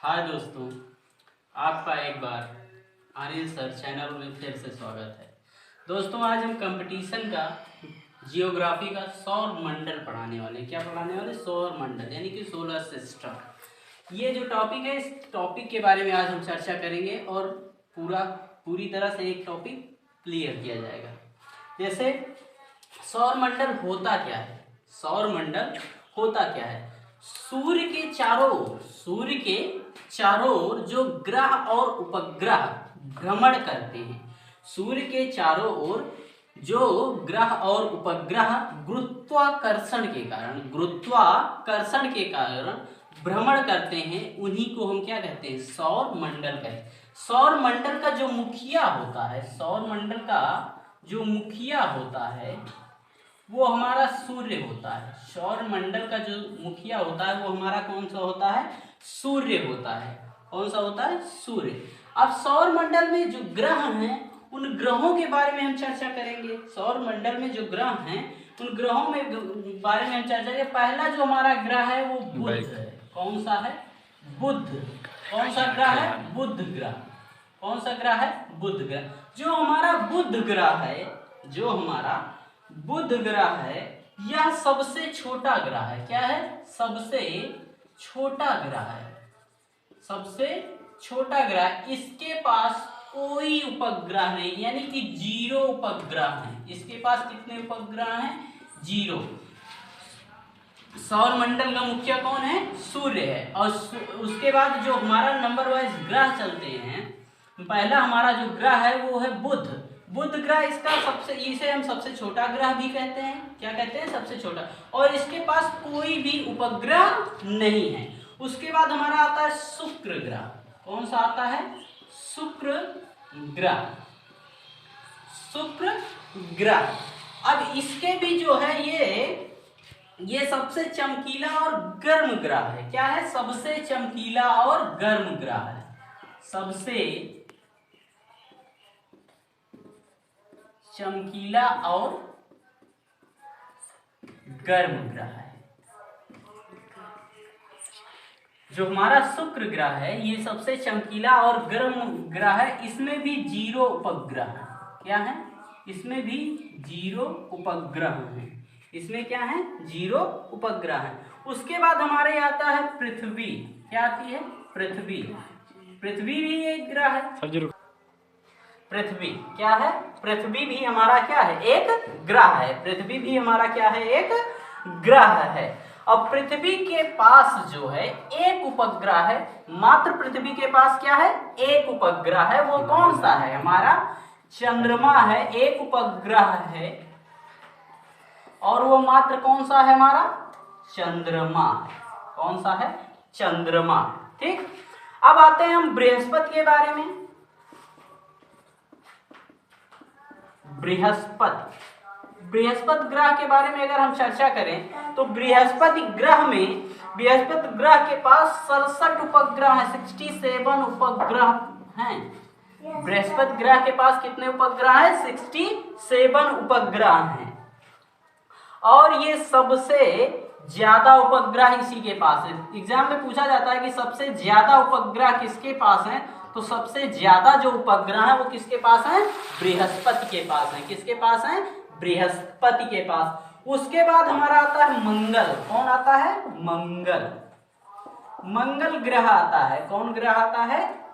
हाय दोस्तों, आपका एक बार अनिल सर चैनल में फिर से स्वागत है। दोस्तों, आज हम कंपटीशन का जियोग्राफी का सौर मंडल पढ़ाने वाले हैं। क्या पढ़ाने वाले? सौर मंडल यानी कि सोलर सिस्टम। ये जो टॉपिक है, इस टॉपिक के बारे में आज हम चर्चा करेंगे और पूरी तरह से एक टॉपिक क्लियर किया जाएगा। जैसे सौर मंडल होता क्या है? सौर मंडल होता क्या है? सूर्य के चारों ओर जो ग्रह और उपग्रह भ्रमण करते हैं, सूर्य के चारों ओर जो ग्रह और उपग्रह गुरुत्वाकर्षण के कारण भ्रमण करते हैं, उन्हीं को हम क्या कहते हैं? सौर मंडल कहते हैं। सौर मंडल का जो मुखिया होता है वो हमारा सूर्य होता है। सौर मंडल का जो मुखिया होता है वो हमारा कौन सा होता है? सूर्य होता है। कौन सा होता है? सूर्य। अब सौर मंडल में जो ग्रह हैं, उन ग्रहों के बारे में हम चर्चा करेंगे। सौर मंडल में जो ग्रह हैं, उन ग्रहों में बारे में हम चर्चा करेंगे। पहला जो हमारा ग्रह है वो बुध है। कौन सा है? बुध। कौन सा ग्रह है? बुध ग्रह। कौन सा ग्रह है? बुध ग्रह। जो हमारा बुध ग्रह है, यह सबसे छोटा ग्रह है। क्या है? सबसे छोटा ग्रह। इसके पास कोई उपग्रह नहीं, यानी कि 0 उपग्रह है। इसके पास कितने उपग्रह हैं? 0। सौर मंडल का मुखिया कौन है? सूर्य है। और उसके बाद जो हमारा नंबर वाइज ग्रह चलते हैं, पहला हमारा जो ग्रह है वो है बुध ग्रह। इसे हम सबसे छोटा ग्रह भी कहते हैं। क्या कहते हैं? सबसे छोटा। और इसके पास कोई भी उपग्रह नहीं है। उसके बाद हमारा आता है शुक्र ग्रह। कौन सा आता है? शुक्र ग्रह। अब इसके भी जो है ये सबसे चमकीला और गर्म ग्रह है। क्या है? सबसे चमकीला और गर्म ग्रह है। सबसे चमकीला और गर्म ग्रह है जो हमारा शुक्र ग्रह है। ये सबसे चमकीला और गर्म ग्रह है। इसमें भी 0 उपग्रह है। क्या है? इसमें भी 0 उपग्रह हैं। इसमें क्या है? 0 उपग्रह है। उसके बाद हमारे आता है पृथ्वी। क्या आती है? पृथ्वी भी एक ग्रह है। पृथ्वी क्या है? पृथ्वी भी हमारा क्या है? एक ग्रह है। पृथ्वी भी हमारा क्या है? एक ग्रह है। अब पृथ्वी के पास जो है एक उपग्रह है। मात्र पृथ्वी के पास क्या है? एक उपग्रह है। वो कौन सा है? हमारा चंद्रमा है। एक उपग्रह है और वो मात्र कौन सा है? हमारा चंद्रमा। कौन सा है? चंद्रमा। ठीक। अब आते हैं हम बृहस्पति के बारे में। बृहस्पति ग्रह के बारे में अगर हम चर्चा करें तो बृहस्पति ग्रह के पास 67 उपग्रह है। 67 उपग्रह हैं। बृहस्पति ग्रह के पास कितने उपग्रह हैं? 67 उपग्रह हैं। और ये सबसे ज्यादा उपग्रह इसी के पास है। एग्जाम में पूछा जाता है कि सबसे ज्यादा उपग्रह किसके पास है, तो सबसे ज्यादा जो उपग्रह है वो किसके पास है? बृहस्पति के पास है। किसके पास है? बृहस्पति के पास। उसके बाद हमारा आता है मंगल। कौन आता है? मंगल ग्रह आता है। कौन ग्रह आता है?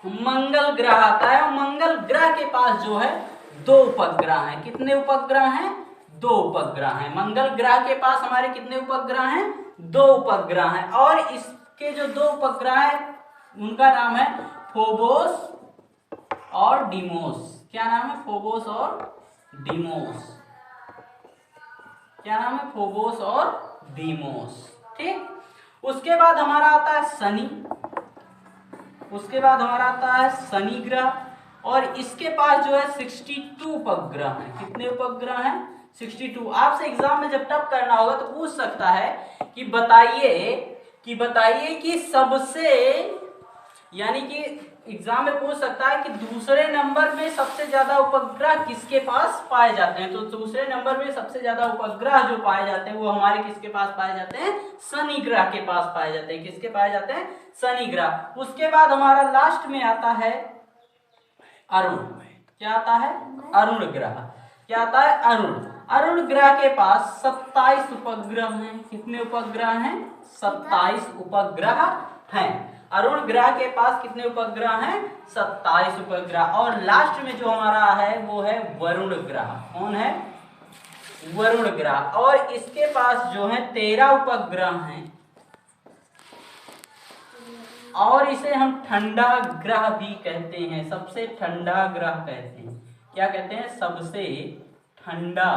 मंगल ग्रह आता है। और मंगल ग्रह के पास जो है 2 उपग्रह हैं। कितने उपग्रह हैं? 2 उपग्रह हैं। मंगल ग्रह के पास हमारे कितने उपग्रह हैं? 2 उपग्रह हैं। और इसके जो 2 उपग्रह हैं उनका नाम है फोबोस और डीमोस। क्या नाम है? फोबोस और डीमोस। क्या नाम है? फोबोस और डीमोस। ठीक। उसके बाद हमारा आता है शनि ग्रह। और इसके पास जो है 62 उपग्रह हैं। कितने उपग्रह हैं? 62। आपसे एग्जाम में जब टप करना होगा तो पूछ सकता है कि बताइए कि सबसे यानी कि एग्जाम में पूछ सकता है कि दूसरे नंबर में सबसे ज्यादा उपग्रह किसके पास पाए जाते हैं। तो दूसरे नंबर में सबसे ज्यादा उपग्रह जो पाए जाते हैं वो हमारे किसके पास पाए जाते हैं, शनि ग्रह के पास पाए जाते हैं। किसके पाए जाते हैं, शनि ग्रह। उसके बाद हमारा लास्ट में आता है अरुण। क्या आता है, अरुण ग्रह। क्या आता है, अरुण। अरुण ग्रह के पास 27 उपग्रह हैं। कितने उपग्रह हैं, 27 उपग्रह हैं। अरुण ग्रह के पास कितने उपग्रह हैं, 27 उपग्रह। और लास्ट में जो हमारा है वो है वरुण ग्रह। कौन है, वरुण ग्रह। और इसके पास जो है 13 उपग्रह हैं और इसे हम ठंडा ग्रह भी कहते हैं, सबसे ठंडा ग्रह कहते हैं। क्या कहते हैं, सबसे ठंडा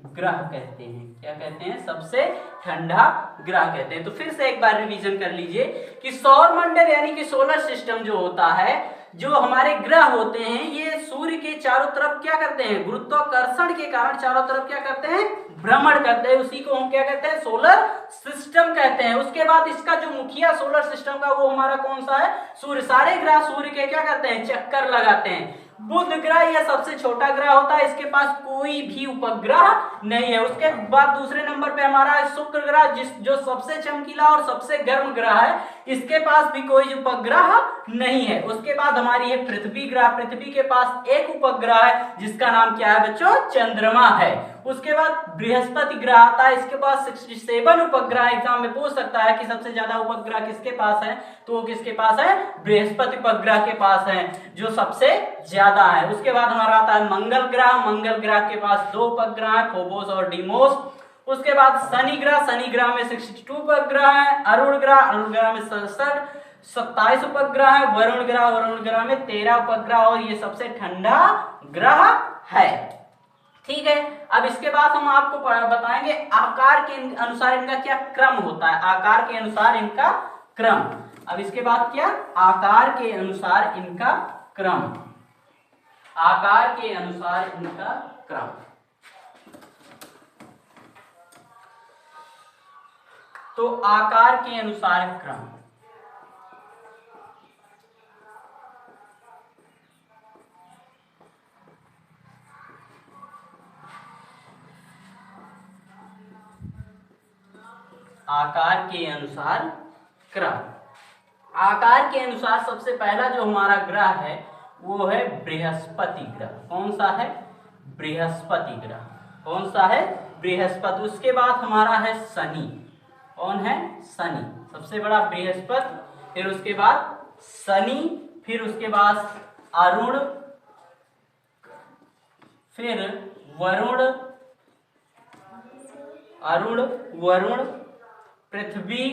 ग्रह कहते हैं। क्या कहते हैं, सबसे ठंडा ग्रह कहते हैं। तो फिर से एक बार रिवीजन कर लीजिए कि सौर मंडल यानी कि सोलर सिस्टम जो होता है, जो हमारे ग्रह होते हैं ये सूर्य के चारों तरफ क्या करते हैं, गुरुत्वाकर्षण के कारण चारों तरफ क्या करते हैं, भ्रमण करते हैं। उसी को हम क्या कहते हैं, सोलर सिस्टम कहते हैं। उसके बाद इसका जो मुखिया सोलर सिस्टम का वो हमारा कौन सा है, सूर्य। सारे ग्रह सूर्य के क्या करते हैं, चक्कर लगाते हैं। बुध ग्रह यह सबसे छोटा ग्रह होता है, इसके पास कोई भी उपग्रह नहीं है। उसके बाद दूसरे नंबर पे हमारा है शुक्र ग्रह, जो सबसे चमकीला और सबसे गर्म ग्रह है, इसके पास भी कोई उपग्रह नहीं है। उसके बाद हमारी है पृथ्वी ग्रह। पृथ्वी के पास एक उपग्रह है जिसका नाम क्या है बच्चों, चंद्रमा है। उसके बाद बृहस्पति ग्रह आता है, इसके पास 67 उपग्रह। एग्जाम में पूछ सकता है कि सबसे ज्यादा उपग्रह किसके पास है, तो वो किसके पास है, बृहस्पति उपग्रह के पास है, जो सबसे ज्यादा है। उसके बाद हमारा आता है मंगल ग्रह। मंगल ग्रह के पास 2 उपग्रह है, फोबोस और डीमोस। उसके बाद शनि ग्रह। शनि ग्रह में 62 उपग्रह है। अरुण ग्रह में 27 उपग्रह है। वरुण ग्रह में 13 उपग्रह और ये सबसे ठंडा ग्रह है। ठीक है, अब इसके बाद हम आपको बताएंगे आकार के अनुसार इनका क्या क्रम होता है। आकार के अनुसार इनका क्रम। अब इसके बाद क्या, आकार के अनुसार इनका क्रम। आकार के अनुसार इनका क्रम। तो आकार के अनुसार क्रम। आकार के अनुसार क्रम। आकार के अनुसार सबसे पहला जो हमारा ग्रह है वो है बृहस्पति ग्रह। कौन सा है, बृहस्पति ग्रह। कौन सा है, बृहस्पति। उसके बाद हमारा है शनि। कौन है, शनि। सबसे बड़ा बृहस्पति, फिर उसके बाद शनि, फिर उसके बाद अरुण, फिर वरुण, अरुण, वरुण, पृथ्वी,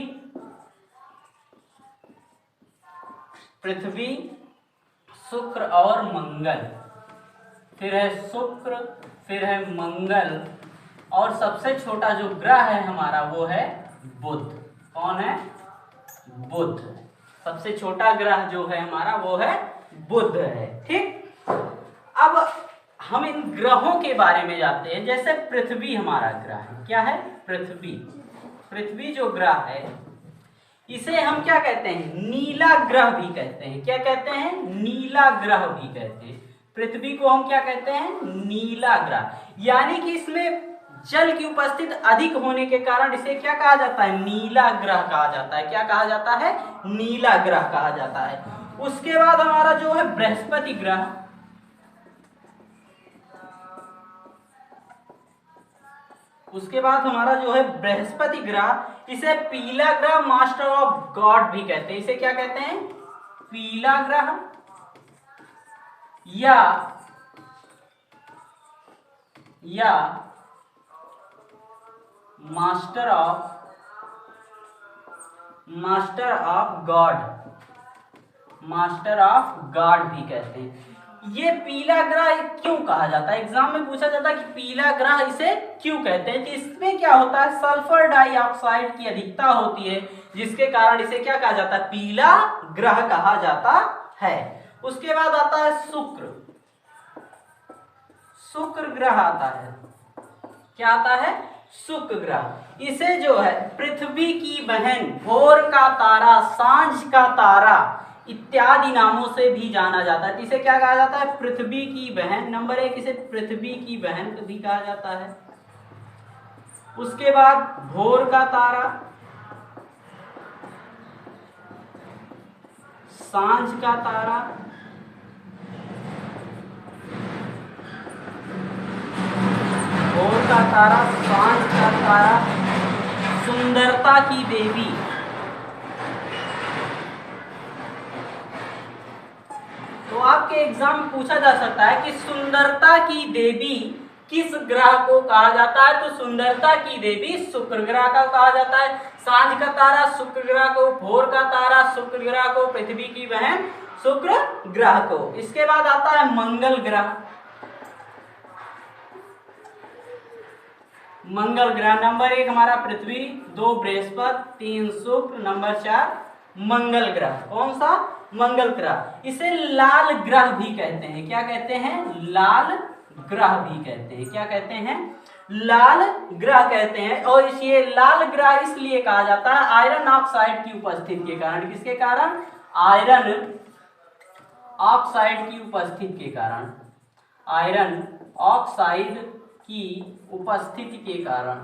पृथ्वी, शुक्र और मंगल। फिर है शुक्र, फिर है मंगल और सबसे छोटा जो ग्रह है हमारा वो है बुध। कौन है, बुध। सबसे छोटा ग्रह जो है हमारा वो है बुध है। ठीक, अब हम इन ग्रहों के बारे में जानते हैं। जैसे पृथ्वी हमारा ग्रह है, क्या है, पृथ्वी। पृथ्वी जो ग्रह है इसे हम क्या कहते हैं, नीला ग्रह भी कहते हैं। क्या कहते हैं, नीला ग्रह भी कहते हैं। पृथ्वी को हम क्या कहते हैं, नीला ग्रह। यानी कि इसमें जल की उपस्थिति अधिक होने के कारण इसे क्या कहा जाता है, नीला ग्रह कहा जाता है। क्या कहा जाता है, नीला ग्रह कहा जाता है। उसके बाद हमारा जो है बृहस्पति ग्रह। उसके बाद हमारा जो है बृहस्पति ग्रह, इसे पीला ग्रह, मास्टर ऑफ गॉड भी कहते हैं। इसे क्या कहते हैं, पीला ग्रह या master of God, master of God भी कहते हैं। ये पीला ग्रह क्यों कहा जाता है, एग्जाम में पूछा जाता है कि पीला ग्रह इसे क्यों कहते हैं। कि इसमें क्या होता है, सल्फर डाइऑक्साइड की अधिकता होती है, जिसके कारण इसे क्या कहा जाता है, पीला ग्रह कहा जाता है। उसके बाद आता है शुक्र। शुक्र ग्रह आता है, क्या आता है, शुक्र ग्रह। इसे जो है पृथ्वी की बहन, भोर का तारा, सांझ का तारा, इत्यादि नामों से भी जाना जाता है। इसे क्या कहा जाता है? पृथ्वी की बहन। नंबर 1, इसे पृथ्वी की बहन भी कहा जाता है। उसके बाद भोर का तारा, सांझ का तारा, भोर का तारा, सांझ का तारा, सुंदरता की देवी। तो आपके एग्जाम में पूछा जा सकता है कि सुंदरता की देवी किस ग्रह को कहा जाता है? तो सुंदरता की देवी शुक्र ग्रह का कहा जाता है। सांझ का तारा शुक्र ग्रह को, भोर का तारा शुक्र ग्रह को, पृथ्वी की बहन शुक्र ग्रह को। इसके बाद आता है मंगल ग्रह। मंगल ग्रह नंबर 1 हमारा पृथ्वी, 2 बृहस्पति, 3 शुक्र, नंबर 4 मंगल ग्रह। कौन सा? मंगल ग्रह। इसे लाल ग्रह भी कहते हैं। क्या कहते हैं? लाल ग्रह भी कहते हैं। क्या कहते हैं? लाल ग्रह कहते हैं। और ये लाल ग्रह इसलिए कहा जाता है आयरन ऑक्साइड की उपस्थिति के कारण। किसके कारण? आयरन ऑक्साइड की उपस्थिति के कारण। आयरन ऑक्साइड की उपस्थिति के कारण,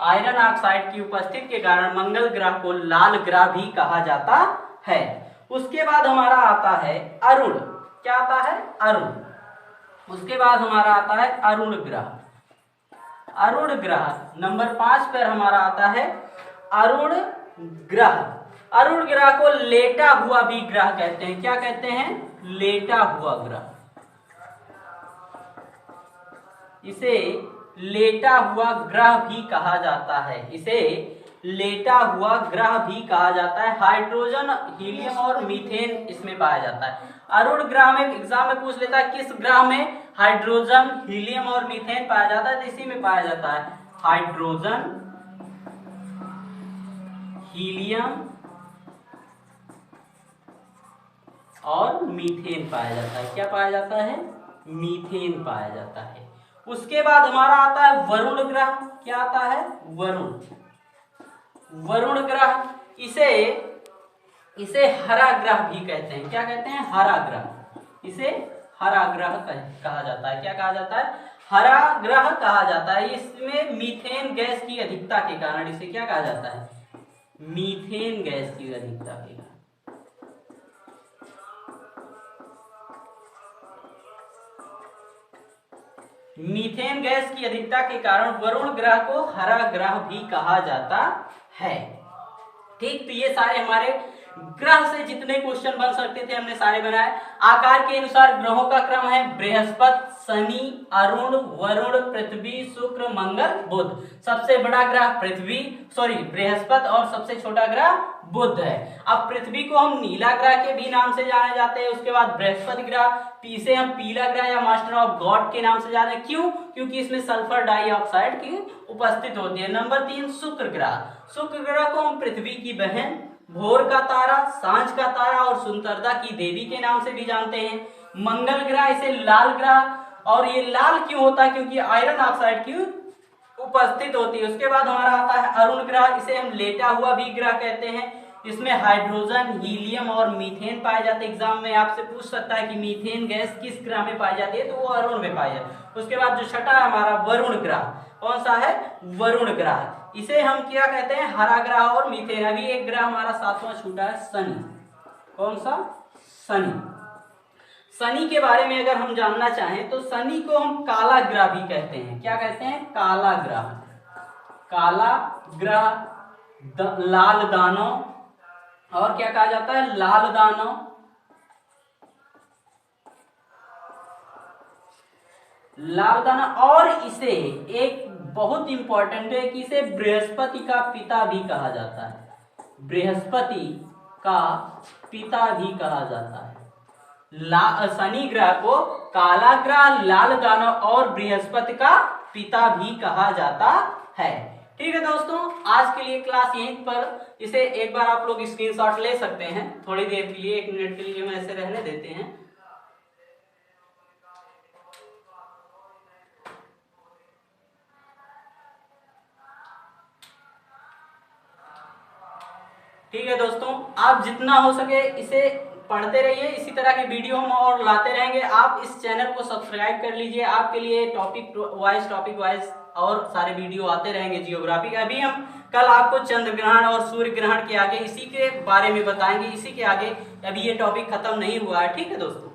आयरन ऑक्साइड की उपस्थिति के कारण मंगल ग्रह को लाल ग्रह भी कहा जाता है। उसके बाद हमारा आता है अरुण। क्या आता है? अरुण। उसके बाद हमारा आता है अरुण ग्रह। अरुण ग्रह नंबर 5 पर हमारा आता है अरुण ग्रह। अरुण ग्रह को लेटा हुआ भी ग्रह कहते हैं। क्या कहते हैं? लेटा हुआ ग्रह। इसे लेटा हुआ ग्रह भी कहा जाता है। इसे लेटा हुआ ग्रह भी कहा जाता है। हाइड्रोजन, हीलियम और मीथेन इसमें पाया जाता है। अरुण ग्रह में एग्जाम में पूछ लेता है किस ग्रह में हाइड्रोजन, हीलियम और मीथेन पाया जाता है? तो इसी में पाया जाता है हाइड्रोजन, हीलियम और मीथेन पाया जाता है। क्या पाया जाता है? मीथेन पाया जाता है। उसके बाद हमारा आता है वरुण ग्रह। क्या आता है? वरुण। वरुण ग्रह इसे हरा ग्रह भी कहते हैं। क्या कहते हैं? हरा ग्रह। इसे हरा ग्रह कहा जाता है। क्या कहा जाता है? हरा ग्रह कहा जाता है। इसमें मीथेन गैस की अधिकता के कारण इसे क्या कहा जाता है? मीथेन गैस की अधिकता के कारण। मीथेन गैस की अधिकता के कारण वरुण ग्रह को हरा ग्रह भी कहा जाता है। ठीक, तो ये सारे हमारे ग्रह से जितने क्वेश्चन बन सकते थे हमने सारे बनाए। आकार के अनुसार ग्रहों का क्रम है बृहस्पति, शनि, अरुण, वरुण, पृथ्वी, शुक्र, मंगल, बुध। सबसे बड़ा ग्रह बृहस्पति और सबसे छोटा ग्रह बुध है। अब पृथ्वी को हम नीला ग्रह के भी नाम से जाने जाते हैं। उसके बाद बृहस्पति ग्रह, इसे हम पीला ग्रह या मास्टर ऑफ गॉड के नाम से जाते हैं। क्यों? क्योंकि इसमें सल्फर डाइऑक्साइड की उपस्थित होती है। नंबर 3 शुक्र ग्रह। शुक्र ग्रह को हम पृथ्वी की बहन, भोर का तारा, सांझ का तारा और सुंदरता की देवी के नाम से भी जानते हैं। मंगल ग्रह, इसे लाल ग्रह, और ये लाल क्यों होता है? क्योंकि आयरन ऑक्साइड की उपस्थित होती है। उसके बाद हमारा आता है अरुण ग्रह। इसे हम लेटा हुआ भी ग्रह कहते हैं। इसमें हाइड्रोजन, हीलियम और मीथेन पाए जाते हैं। एग्जाम में आपसे पूछ सकता है कि मीथेन गैस किस ग्रह में पाई जाती है? तो वो अरुण में पाई जाती है। उसके बाद जो छठा है हमारा वरुण ग्रह। कौन सा है? वरुण ग्रह। इसे हम क्या कहते हैं? हरा ग्रह और मीथेन। अभी एक ग्रह हमारा 7वां छूटा है, शनि। कौन सा? शनि। शनि के बारे में अगर हम जानना चाहें तो शनि को हम काला ग्रह भी कहते हैं। क्या कहते हैं? काला ग्रह। काला ग्रह, लाल दानव, और क्या कहा जाता है? लाल दानव। लाल दानव। और इसे एक बहुत इंपॉर्टेंट है कि इसे बृहस्पति का पिता भी कहा जाता है। बृहस्पति का पिता भी कहा जाता है। शनि ग्रह को काला ग्रह, लाल दानव और बृहस्पति का पिता भी कहा जाता है। ठीक है दोस्तों, आज के लिए क्लास यहीं पर। इसे एक बार आप लोग स्क्रीनशॉट ले सकते हैं। थोड़ी देर के लिए, 1 मिनट के लिए हम ऐसे रहने देते हैं। ठीक है दोस्तों, आप जितना हो सके इसे पढ़ते रहिए, इसी तरह के वीडियो हम और लाते रहेंगे। आप इस चैनल को सब्सक्राइब कर लीजिए, आपके लिए टॉपिक वाइज और सारे वीडियो आते रहेंगे जियोग्राफी के। अभी हम कल आपको चंद्र ग्रहण और सूर्य ग्रहण के आगे इसी के बारे में बताएंगे, इसी के आगे। अभी ये टॉपिक खत्म नहीं हुआ है, ठीक है दोस्तों।